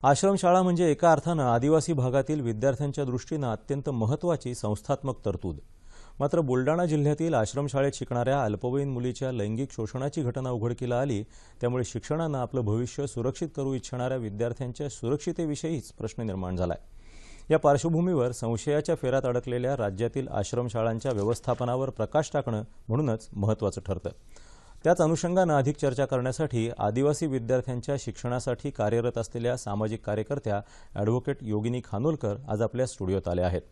आश्रमशाळा म्हणजे एका अर्थानं आदिवासी भागातील विद्यार्थ्यांच्या दृष्टीनं अत्यंत महत्त्वाची संस्थात्मक तरतूद. मात्र बुलडाणा जिल्ह्यातील आश्रमशाळेत शिकणाऱ्या अल्पवयीन मुलीच्या लैंगिक शोषणाची घटना उघडकीला आली. त्यामुळे शिक्षणानं आपलं भविष्य सुरक्षित करू इच्छिणाऱ्या विद्यार्थ्यांच्या सुरक्षितेविषयीच प्रश्न निर्माण झालाय. या पार्श्वभूमीवर संशयाच्या फेऱ्यात अडकलेल्या राज्यातील आश्रमशाळांच्या व्यवस्थापनावर प्रकाश टाकणं म्हणूनच महत्त्वाचं ठरतं. त्याच अनुषंगानं अधिक चर्चा करण्यासाठी आदिवासी विद्यार्थ्यांच्या शिक्षणासाठी कार्यरत असलेल्या सामाजिक कार्यकर्त्या ॲडव्होकेट योगिनी खानोलकर आज आपल्या स्टुडिओत आल्या आहेत.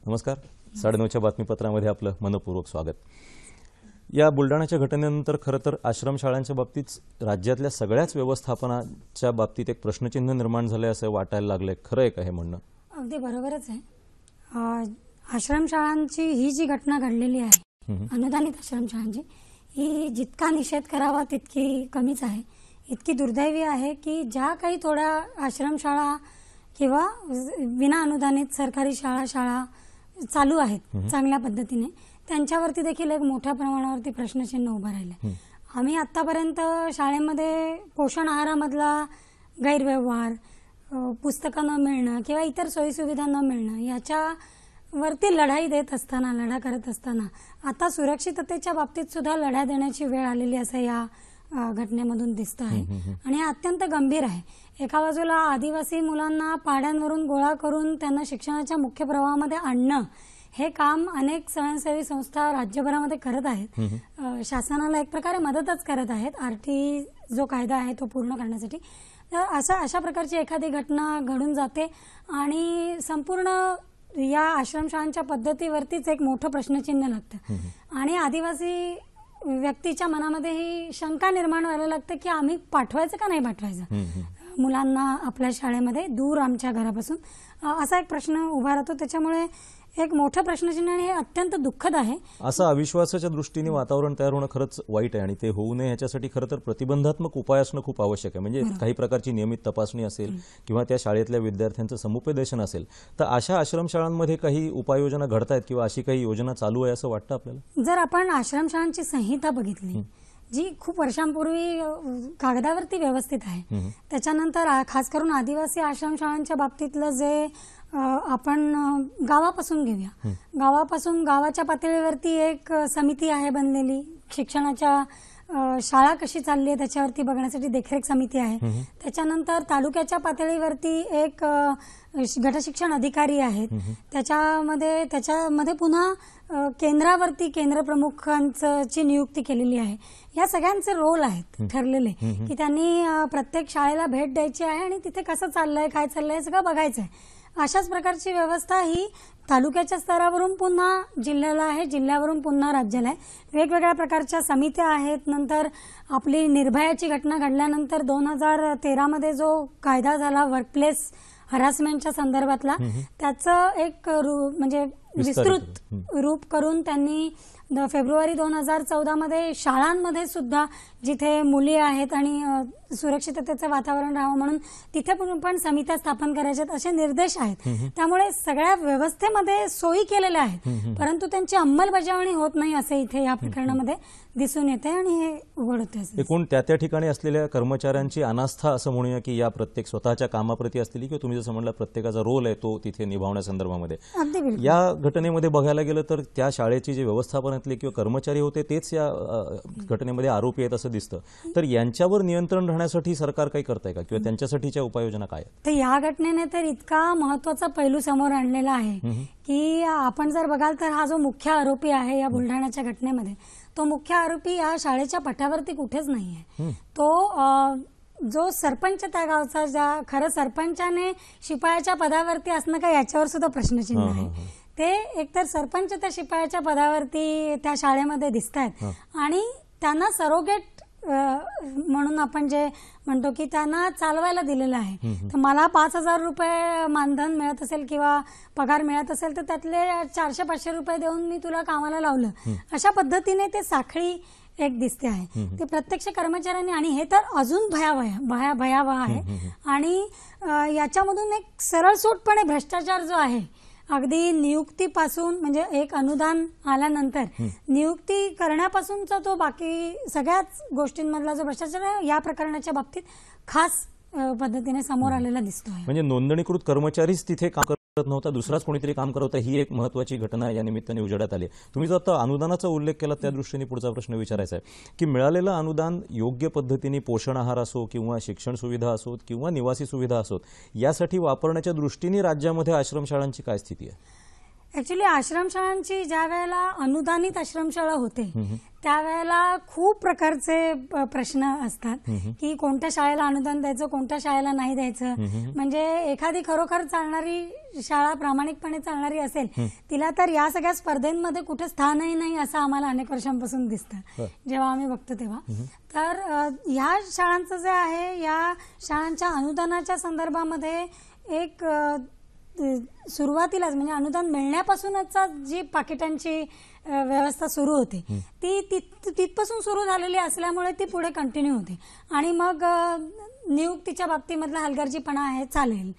नमस्कार. 9:30च्या बातमीपत्रामध्ये आपलं मनपूर्वक स्वागत. या बुलडाण्याच्या घटनेनंतर खरं तर आश्रमशाळांच्या बाबतीत राज्यातल्या सगळ्याच व्यवस्थापनाच्या बाबतीत एक प्रश्नचिन्ह निर्माण झालंय असं वाटायला लागलंय. खरं आहे का हे म्हणणं? अगदी बरोबरच आहे. आश्रमशाळांची ही जी घटना घडलेली आहे, अनुदानित आश्रमशाळांची, ही जितका निषेध करावा तितकी कमीच आहे. इतकी दुर्दैवी आहे की ज्या काही थोड्या आश्रमशाळा किंवा विना अनुदानित सरकारी शाळा चालू आहेत चांगल्या पद्धतीने, त्यांच्यावरती देखील एक मोठ्या प्रमाणावरती प्रश्नचिन्ह उभं राहिलं. आम्ही आतापर्यंत शाळेमध्ये पोषण आहारामधला गैरव्यवहार, पुस्तकं न मिळणं किंवा इतर सोयीसुविधा न मिळणं याच्यावरती लढाई देत असताना, लढा करत असताना आता सुरक्षिततेच्या बाबतीत सुद्धा लढा देण्याची वेळ आलेली असं या घटनेमधून दिसत आहे. आणि हे अत्यंत गंभीर आहे. एका बाजूला आदिवासी मुलांना पाड्यांवरून गोळा करून त्यांना शिक्षणाच्या मुख्य प्रवाहामध्ये आणणं, हे काम अनेक स्वयंसेवी संस्था राज्यभरामध्ये करत आहेत. शासनाला एक प्रकारे मदतच करत आहेत आरटी जो कायदा आहे तो पूर्ण करण्यासाठी. तर अशा प्रकारची एखादी घटना घडून जाते आणि संपूर्ण या आश्रमशाळांच्या पद्धतीवरतीच एक मोठं प्रश्नचिन्ह लागतं. आणि आदिवासी व्यक्तीच्या मनामध्ये ही शंका निर्माण व्हायला लागते की आम्ही पाठवायचं का नाही पाठवायचं मुलांना आपल्या शाळेमध्ये, दूर आमच्या घरापासून, असा एक प्रश्न उभा राहतो. त्याच्यामुळे एक मोठं प्रश्नचिन्ह आणि हे अत्यंत दुःखद आहे. असं अविश्वासाच्या दृष्टीने वातावरण तयार होणं खरंच वाईट आहे आणि ते होऊ नये ह्याच्यासाठी खरं तर प्रतिबंधात्मक उपाय असणं खूप आवश्यक आहे. म्हणजे काही प्रकारची नियमित तपासणी असेल किंवा त्या शाळेतल्या विद्यार्थ्यांचं समुपदेशन असेल, तर अशा आश्रमशाळांमध्ये काही उपाययोजना घडतायत किंवा अशी काही योजना चालू आहे असं वाटतं आपल्याला? जर आपण आश्रमशाळांची संहिता बघितली, जी खूप वर्षांपूर्वी कागदावरती व्यवस्थित आहे, त्याच्यानंतर खास करून आदिवासी आश्रमशाळांच्या बाबतीतलं जे आपण गावापासून घेऊया, गावाच्या पातळीवरती एक समिती आहे बनलेली, शिक्षणाच्या शाळा कशी चालली आहे त्याच्यावरती बघण्यासाठी देखरेख समिती आहे. त्याच्यानंतर तालुक्याच्या पातळीवरती एक गटशिक्षण अधिकारी आहेत. त्याच्यामध्ये पुन्हा केंद्रावरती केंद्र प्रमुखांची नियुक्ती केलेली आहे. या सगळ्यांचे रोल आहेत ठरलेले की त्यांनी प्रत्येक शाळेला भेट द्यायची आहे आणि तिथे कसं चाललंय, काय चाललंय सगळं बघायचं आहे. अशाच प्रकारची व्यवस्था ही तालुक्याच्या स्तरावरून पुन्हा जिल्ह्याला आहे, जिल्ह्यावरून पुन्हा राज्याला आहे. वेगवेगळ्या प्रकारच्या समित्या आहेत. नंतर आपली निर्भयाची घटना घडल्यानंतर 2013 मध्ये जो कायदा झाला वर्कप्लेस हरासमेंटच्या संदर्भातला, त्याचं एक म्हणजे विस्तृत रूप करून त्यांनी फेब्रुवारी 2014 मध्ये शाळांमध्ये सुद्धा जिथे मुली आहेत आणि सुरक्षिततेचं वातावरण राहावं म्हणून तिथे पण समित्या स्थापन करायच्यात असे निर्देश आहेत. त्यामुळे सगळ्या व्यवस्थेमध्ये सोयी केलेल्या आहेत, परंतु त्यांची अंमलबजावणी होत नाही असे इथे या प्रकरणामध्ये दिसून येते आणि हे उघड होते. एकूण त्या ठिकाणी असलेल्या कर्मचाऱ्यांची अनास्था असं म्हणूया की या प्रत्येक स्वतःच्या कामाप्रती असलेली किंवा तुम्ही जसं म्हणलं प्रत्येकाचा रोल आहे तो तिथे निभावण्यासंदर्भामध्ये, या घटनेमध्ये बघायला गेलं तर त्या शाळेची जे व्यवस्थापनातले किंवा कर्मचारी होते तेच या घटनेमध्ये आरोपी आहेत असं दिसतं. तर यांच्यावर नियंत्रण राहण्यासाठी सरकार काही करताय का किंवा त्यांच्यासाठीच्या उपाययोजना काय आहेत? तर या घटनेने तर इतका महत्वाचा पैलू समोर आणलेला आहे की आपण जर बघाल तर हा जो मुख्य आरोपी आहे या बुलढाण्याच्या घटनेमध्ये, तो मुख्य आरोपी या शाळेच्या पटावरती कुठेच नाहीये. तो जो सरपंच त्या गावचा, ज्या खरं सरपंचाने शिपायाच्या पदावरती असणं का याच्यावर सुद्धा प्रश्नचिन्ह आहे. ते एकतर सरपंच त्या शिपायाच्या पदावरती त्या शाळेमध्ये दिसत आहेत आणि त्यांना सरोगेट म्हणून आपण जे म्हणतो की त्यांना चालवायला दिलेलं आहे. तर मला 5,000 रुपये मानधन मिळत असेल किंवा पगार मिळत असेल तर त्यातले 400-500 रुपये देऊन मी तुला कामाला लावलं, अशा पद्धतीने ते साखळी एक दिसते आहे. ते प्रत्यक्ष कर्मचाऱ्यांनी, आणि हे तर अजून भयावह आहे. आणि याच्यामधून एक सरळसूटपणे भ्रष्टाचार जो आहे, अगदी नियुक्तीपासून, म्हणजे एक अनुदान आल्यानंतर नियुक्ती करण्यापासूनचा तो बाकी सगळ्याच गोष्टींमधला जो भ्रष्टाचार आहे या प्रकरणाच्या बाबतीत खास पद्धतीने समोर आलेला दिसतोय. म्हणजे नोंदणीकृत कर्मचारीच तिथे काम करत नव्हता, दुसराच कोणीतरी काम करत होता, ही एक महत्वाची घटना या निमित्ताने उजेडात आली. तुम्ही जर आता अनुदानाचा उल्लेख केला त्या दृष्टीने पुढचा प्रश्न विचारायचा आहे की मिळालेलं अनुदान योग्य पद्धतीने पोषण आहार असो किंवा शिक्षण सुविधा असोत किंवा निवासी सुविधा असोत यासाठी वापरण्याच्या दृष्टीने राज्यामध्ये आश्रमशाळांची काय स्थिती आहे? ऍक्च्युली आश्रमशाळांची ज्या वेळेला अनुदानित आश्रमशाळा होते त्यावेळेला खूप प्रकारचे प्रश्न असतात की कोणत्या शाळेला अनुदान द्यायचं, कोणत्या शाळेला नाही द्यायचं. म्हणजे एखादी खरोखर चालणारी शाळा, प्रामाणिकपणे चालणारी असेल, तिला तर या सगळ्या स्पर्धेमध्ये कुठे स्थानही नाही असं आम्हाला अनेक वर्षांपासून दिसतं जेव्हा आम्ही बघतो तेव्हा. तर ह्या शाळांचं जे आहे, या शाळांच्या अनुदानाच्या संदर्भामध्ये एक सुरुवातीलाच म्हणजे अनुदान मिळण्यापासूनच जी पाकिटांची व्यवस्था सुरू होते ती तिथपासून सुरू झालेली असल्यामुळे ती पुढे कंटिन्यू होते. आणि मग नियुक्तीच्या बाबतीमधला हलगर्जीपणा आहे, चालेल.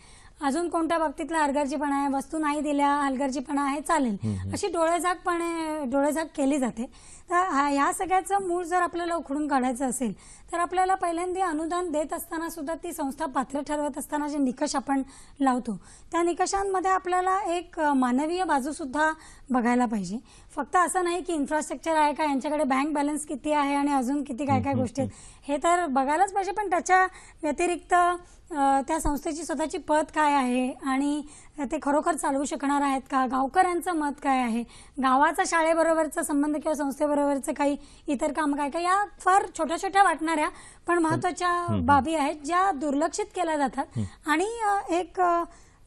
अजून कोणत्या बाबतीतला हलगर्जीपणा आहे, वस्तू नाही दिल्या हलगर्जीपणा आहे, चालेल. अशी डोळेझाक केली जाते. तर ह्या सगळ्याचं मूळ जर आपल्याला उखडून काढायचं असेल तर आपल्याला पहिल्यांदा अनुदान देत असताना सुद्धा ती संस्था पात्र ठरवत असताना जे निकष आपण लावतो त्या निकषांमध्ये आपल्याला एक मानवीय बाजू सुद्धा बघायला पाहिजे. फक्त असं नाही की इन्फ्रास्ट्रक्चर आहे का, यांच्याकडे बँक बॅलन्स किती आहे आणि अजून किती काय काय गोष्टी आहेत हे तर बघायलाच पाहिजे. पण त्याच्या व्यतिरिक्त त्या संस्थेची स्वतःची पत काय आहे आणि ते खरोखर चालवू शकणार आहेत का, गावकऱ्यांचं मत काय आहे, गावाचा शाळेबरोबरचा संबंध किंवा संस्थेबरोबरचं काही इतर काम काय काय, या फार छोट्या छोट्या वाटणाऱ्या पण महत्वाच्या बाबी आहेत ज्या दुर्लक्षित केल्या जातात. आणि एक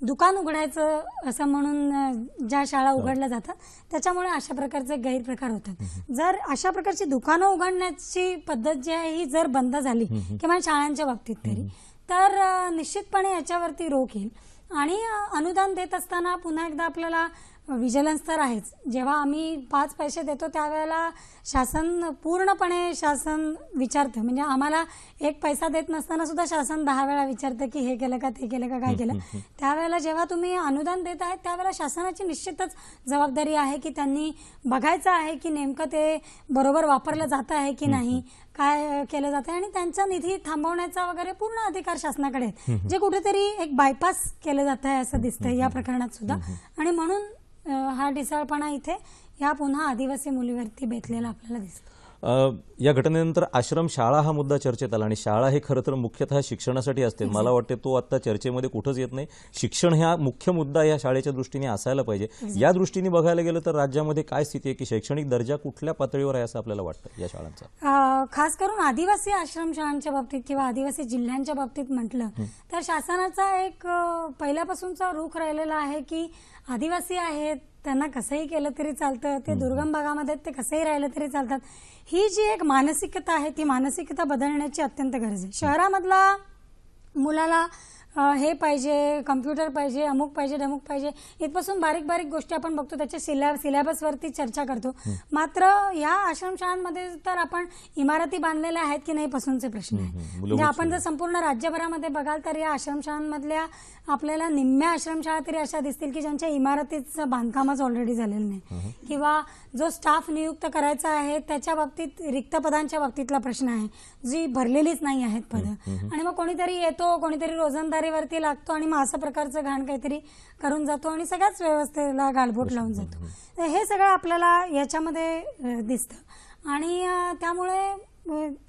दुकान उघडायचं असं म्हणून ज्या शाळा उघडल्या जातात त्याच्यामुळे अशा प्रकारचे गैरप्रकार होतात. जर अशा प्रकारची दुकानं उघडण्याची पद्धत जी आहे ही जर बंद झाली किंवा शाळांच्या बाबतीत तरी, तर निश्चितपणे याच्यावरती रोख येईल. आणि अनुदान देत असताना पुन्हा एकदा आपल्याला विजिलन्स तर आहेच. जेव्हा आम्ही 5 पैसे देतो त्यावेळेला पूर्णपणे शासन विचारतं. म्हणजे आम्हाला 1 पैसा देत नसताना सुद्धा शासन 10 वेळा विचारतं की हे केलं का, ते केलं का, काय केलं. त्यावेळेला जेव्हा तुम्ही अनुदान देत आहेत त्यावेळेला शासनाची निश्चितच जबाबदारी आहे की त्यांनी बघायचं आहे की नेमकं ते बरोबर वापरलं जात आहे की नाही, काय केलं जातं. आणि त्यांचा निधी थांबवण्याचा वगैरे पूर्ण अधिकार शासनाकडे आहेत, जे कुठेतरी एक बायपास केलं जात आहे असं दिसतंय या प्रकरणात सुद्धा. आणि म्हणून हा ढिसाळपणा इथे या पुन्हा आदिवासी मुलीवरती बेतलेला आपल्याला दिसतो. या घटनेनंतर आश्रम शाळा हा मुद्दा चर्चेत आला आणि शाळा हे खरं तर मुख्यतः शिक्षणासाठी असते. मला वाटते तो आता चर्चेमध्ये कुठंच येत नाही. शिक्षण हा मुख्य मुद्दा या शाळेच्या दृष्टीने असायला पाहिजे. या दृष्टीने बघायला गेलं तर राज्यामध्ये काय स्थिती आहे की शैक्षणिक दर्जा कुठल्या पातळीवर आहे असं आपल्याला वाटतं या शाळांचा? खास करून आदिवासी आश्रमशाळांच्या बाबतीत किंवा आदिवासी जिल्ह्यांच्या बाबतीत म्हटलं तर शासनाचा एक पहिल्यापासूनचा रुख राहिलेला आहे की आदिवासी आहेत, त्यांना कसंही केलं तरी चालतं, ते दुर्गम भागामध्ये ते कसंही राहिलं तरी चालतात. ही जी एक मानसिकता आहे ती मानसिकता बदलण्याची अत्यंत गरज आहे. शहरामधला मुलाला हे पाहिजे, कम्प्युटर पाहिजे, अमुक पाहिजे, डमुक पाहिजे, इथपासून बारीक बारीक गोष्टी आपण बघतो, त्याच्या सिलेबसवरती चर्चा करतो. मात्र या आश्रमशाळांमध्ये तर आपण इमारती बांधलेल्या आहेत की नाही पासूनचे प्रश्न आहे. म्हणजे आपण जर संपूर्ण राज्यभरामध्ये बघाल तर या आश्रमशाळांमधल्या आपल्याला निम्म्या आश्रमशाळा तरी अशा दिसतील की ज्यांच्या इमारतीचं बांधकामच ऑलरेडी झालेलं नाही, किंवा जो स्टाफ नियुक्त करायचा आहे त्याच्या बाबतीत रिक्त पदांच्या बाबतीतला प्रश्न आहे, जी भरलेलीच नाही आहेत पदं. आणि मग कोणीतरी येतो, कोणीतरी रोजंदारीवरती लागतो आणि मग असं प्रकारचं घाण काहीतरी करून जातो आणि सगळ्याच व्यवस्थेला गालबोट लावून जातो. तर हे सगळं आपल्याला याच्यामध्ये दिसतं आणि त्यामुळे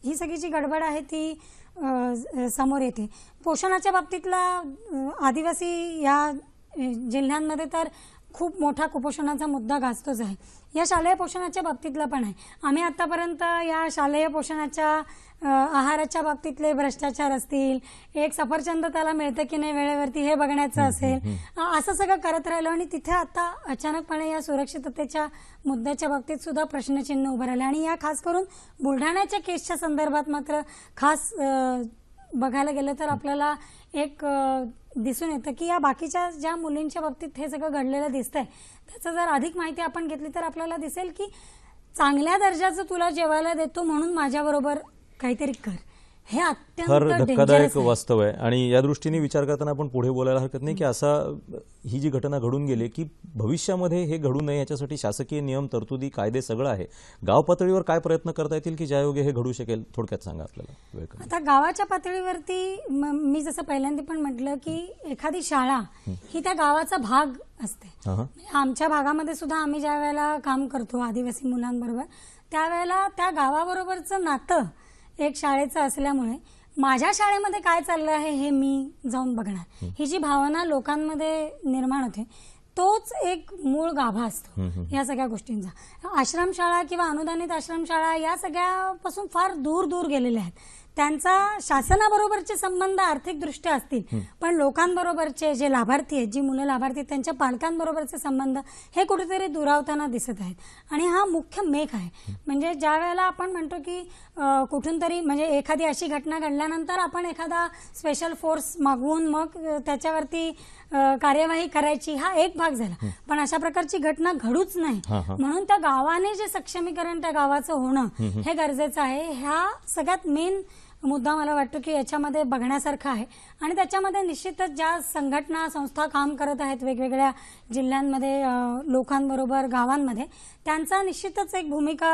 ही सगळी जी गडबड आहे ती समोर येते. पोषणाच्या बाबतीतला आदिवासी या जिल्ह्यांमध्ये तर खूप मोठा कुपोषणाचा मुद्दा गाजतोच आहे. या शालेय पोषणाच्या बाबतीतला पण आहे. आम्ही आतापर्यंत या शालेय पोषणाच्या आहाराच्या बाबतीतले भ्रष्टाचार असतील, एक सफरचंद त्याला मिळतं की नाही वेळेवरती हे बघण्याचं असेल, असं सगळं करत राहिलो आणि तिथे आता अचानकपणे या सुरक्षिततेच्या मुद्द्याच्या बाबतीत सुद्धा प्रश्नचिन्ह उभं राहिले. आणि या खास करून बुलढाण्याच्या केसच्या संदर्भात मात्र खास बघायला गेलं तर आपल्याला एक दिसून येतं की या बाकीच्या ज्या मुलींच्या बाबतीत हे सगळं घडलेलं दिसतंय त्याचं जर अधिक माहिती आपण घेतली तर आपल्याला दिसेल की चांगल्या दर्जाचं तुला जेवायला देतो म्हणून माझ्याबरोबर काहीतरी कर, हे फार अत्यंत धक्कादायक डेंजरस आहे. वास्तव आहे आणि या दृष्टीने विचार करताना आपण पुढे बोलायला हरकत नाही की असा ही जी घटना घडून गेली की भविष्यामध्ये हे घडू नये याच्यासाठी शासकीय नियम तरतुदी कायदे सगळं आहे. गाव पातळीवर काय प्रयत्न करता येतील की ज्यायोगे हे घडू शकेल, थोडक्यात सांगा आपल्याला. वेळ कमी. आता गावाच्या पातळीवरती मी जसं पहिल्यांदा पण म्हटलं की एखादी शाळा ही त्या गावाचा भाग असते. म्हणजे आमच्या भागामध्ये सुद्धा आम्ही ज्या वेळेला काम करतो आदिवासी मुलांबरोबर, त्यावेळेला त्या गावाबरोबरचं नातं एक शाळेचं असल्यामुळे माझ्या शाळेमध्ये काय चाललं आहे हे मी जाऊन बघणार, ही जी भावना लोकांमध्ये निर्माण होते तोच एक मूळ गाभा असतो या सगळ्या गोष्टींचा. आश्रमशाळा किंवा अनुदानित आश्रमशाळा या सगळ्यापासून फार दूर दूर गेलेल्या आहेत. त्यांचा शासनाबरोबरचे संबंध आर्थिकदृष्ट्या असतील, पण लोकांबरोबरचे जे लाभार्थी आहेत, जी मुलं लाभार्थी आहेत, त्यांच्या पालकांबरोबरचे संबंध हे कुठेतरी दुरावताना दिसत आहेत. आणि हा मुख्य मेक आहे. म्हणजे ज्या वेळेला आपण म्हणतो की कुठून तरी म्हणजे एखादी अशी घटना घडल्यानंतर आपण एखादा स्पेशल फोर्स मागवून मग त्याच्यावरती कार्यवाही करायची, हा एक भाग झाला. पण अशा प्रकारची घटना घडूच नाही म्हणून त्या गावाने जे सक्षमीकरण त्या गावाचं होणं हे गरजेचं आहे. ह्या सगळ्यात मेन मुद्दा मला वाटतो की याच्यामध्ये बघण्यासारखा आहे. आणि त्याच्यामध्ये निश्चितच ज्या संघटना संस्था काम करत आहेत वेगवेगळ्या जिल्ह्यांमध्ये लोकांबरोबर गावांमध्ये, त्यांचा निश्चितच एक भूमिका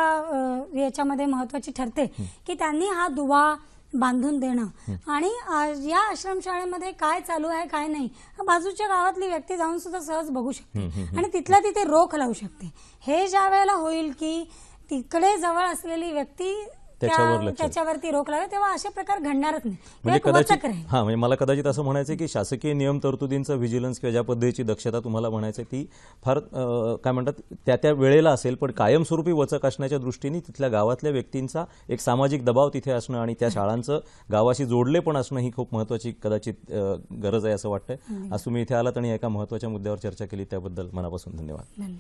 याच्यामध्ये महत्वाची ठरते की त्यांनी हा दुवा बांधून देणं. आणि या आश्रमशाळेमध्ये काय चालू आहे काय नाही बाजूच्या गावातली व्यक्ती जाऊन सुद्धा सहज बघू शकते आणि तिथल्या तिथे रोख लावू शकते. हे ज्या वेळेला होईल की तिकडे जवळ असलेली व्यक्ती त्याच्यावरती रोख लावेल तेव्हा असे प्रकार घडणारच नाही. म्हणजे कदाचित म्हणजे मला कदाचित असं म्हणायचं की शासकीय नियम तरतुदींचं व्हिजिलन्स किंवा ज्या पद्धतीची दक्षता तुम्हाला म्हणायचं ती फार काय म्हणतात त्या त्या वेळेला असेल, पण कायमस्वरूपी वचक असण्याच्या दृष्टीने तिथल्या गावातल्या व्यक्तींचा एक सामाजिक दबाव तिथे असणं आणि त्या शाळांचं गावाशी जोडले पण असणं ही खूप महत्वाची कदाचित गरज आहे असं वाटतंय. आज तुम्ही इथे आलात आणि एका महत्वाच्या मुद्द्यावर चर्चा केली त्याबद्दल मनापासून धन्यवाद.